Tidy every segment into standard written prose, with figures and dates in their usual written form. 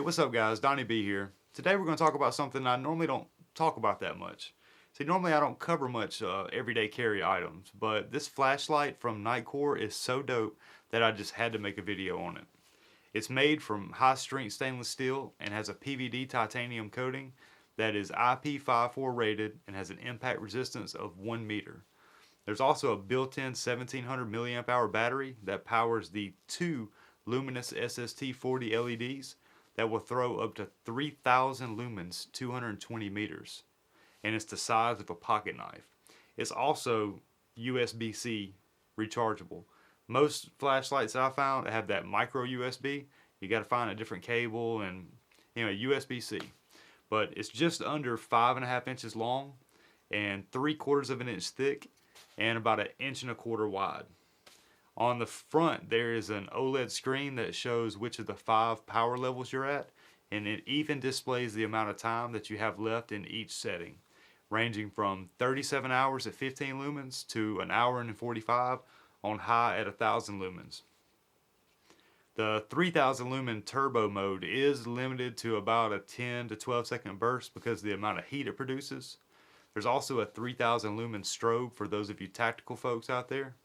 what's up guys, Donnie B here. Today we're going to talk about something I normally don't talk about that much. See, normally I don't cover much everyday carry items, but this flashlight from Nitecore is so dope that I just had to make a video on it. It's made from high strength stainless steel and has a PVD titanium coating that is IP54 rated and has an impact resistance of 1 meter. There's also a built-in 1700 milliamp hour battery that powers the two luminous SST40 LEDs that will throw up to 3,000 lumens 220 meters. And it's the size of a pocket knife. It's also USB-C rechargeable. Most flashlights that I found have that micro USB. You got to find a different cable and USB-C. But it's just under 5.5 inches long and 3/4 of an inch thick and about 1.25 inches wide. On the front there is an OLED screen that shows which of the 5 power levels you're at, and it even displays the amount of time that you have left in each setting, ranging from 37 hours at 15 lumens to 1 hour and 45 on high at 1,000 lumens. The 3000 lumen turbo mode is limited to about a 10 to 12 second burst because of the amount of heat it produces. There's also a 3000 lumen strobe for those of you tactical folks out there.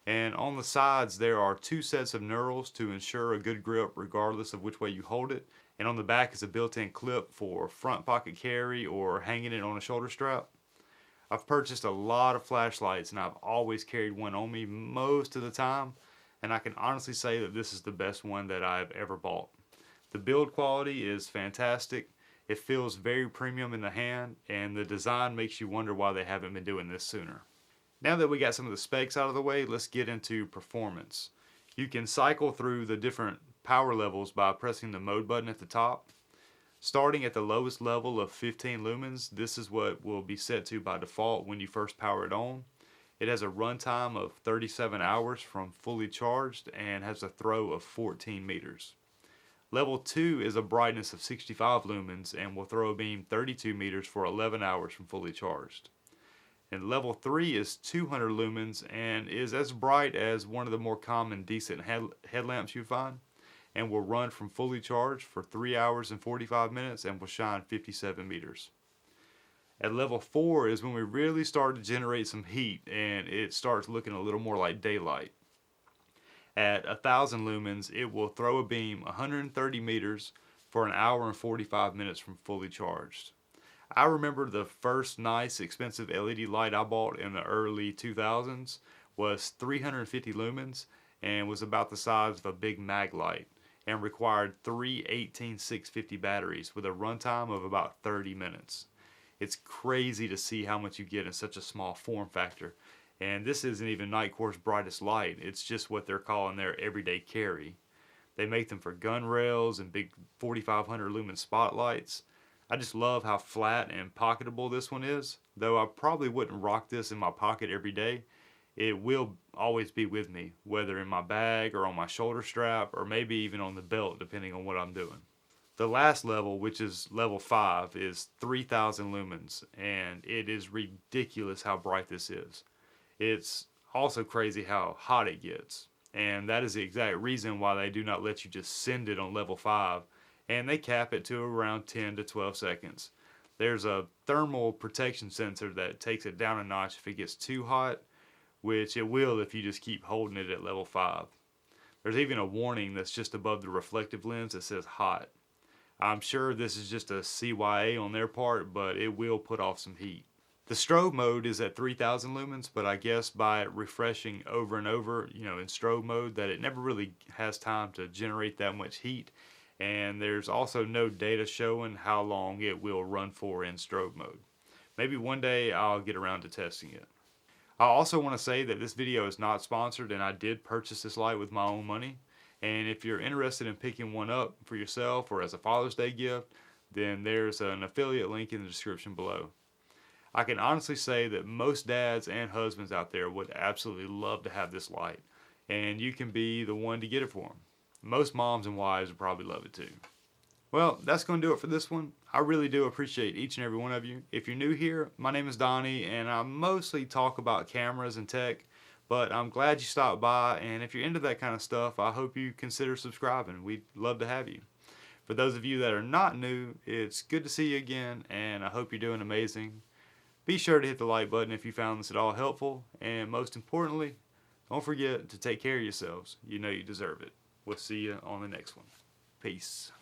And on the sides there are 2 sets of knurls to ensure a good grip regardless of which way you hold it. And on the back is a built-in clip for front pocket carry or hanging it on a shoulder strap. I've purchased a lot of flashlights and I've always carried one on me most of the time, and I can honestly say that this is the best one that I've ever bought. The build quality is fantastic. It feels very premium in the hand, and the design makes you wonder why they haven't been doing this sooner. Now that we got some of the specs out of the way, let's get into performance. You can cycle through the different power levels by pressing the mode button at the top. Starting at the lowest level of 15 lumens, this is what will be set to by default when you first power it on. It has a runtime of 37 hours from fully charged and has a throw of 14 meters. Level 2 is a brightness of 65 lumens and will throw a beam 32 meters for 11 hours from fully charged. And level 3 is 200 lumens and is as bright as one of the more common decent headlamps you find, and will run from fully charged for 3 hours and 45 minutes and will shine 57 meters. At level 4 is when we really start to generate some heat and it starts looking a little more like daylight. At 1,000 lumens it will throw a beam 130 meters for 1 hour and 45 minutes from fully charged. I remember the first nice expensive LED light I bought in the early 2000s was 350 lumens and was about the size of a big mag light and required 3 18650 batteries with a runtime of about 30 minutes. It's crazy to see how much you get in such a small form factor, and this isn't even Nitecore's brightest light. It's just what they're calling their everyday carry. They make them for gun rails and big 4500 lumen spotlights. I just love how flat and pocketable this one is. Though I probably wouldn't rock this in my pocket every day, it will always be with me, whether in my bag or on my shoulder strap or maybe even on the belt depending on what I'm doing. The last level, which is level 5, is 3000 lumens, and it is ridiculous how bright this is. It's also crazy how hot it gets, and that is the exact reason why they do not let you just send it on level 5, and they cap it to around 10 to 12 seconds. There's a thermal protection sensor that takes it down a notch if it gets too hot, which it will if you just keep holding it at level 5. There's even a warning that's just above the reflective lens that says hot. I'm sure this is just a CYA on their part, but it will put off some heat. The strobe mode is at 3000 lumens, but I guess by refreshing over and over, in strobe mode, that it never really has time to generate that much heat. And there's also no data showing how long it will run for in strobe mode. Maybe one day I'll get around to testing it. I also want to say that this video is not sponsored and I did purchase this light with my own money. And if you're interested in picking one up for yourself or as a Father's Day gift, then there's an affiliate link in the description below. I can honestly say that most dads and husbands out there would absolutely love to have this light, and you can be the one to get it for them. Most moms and wives would probably love it too. Well, that's going to do it for this one. I really do appreciate each and every one of you. If you're new here, my name is Donnie, and I mostly talk about cameras and tech, but I'm glad you stopped by, and if you're into that kind of stuff, I hope you consider subscribing. We'd love to have you. For those of you that are not new, it's good to see you again, and I hope you're doing amazing. Be sure to hit the like button if you found this at all helpful, and most importantly, don't forget to take care of yourselves. You know you deserve it. We'll see you on the next one. Peace.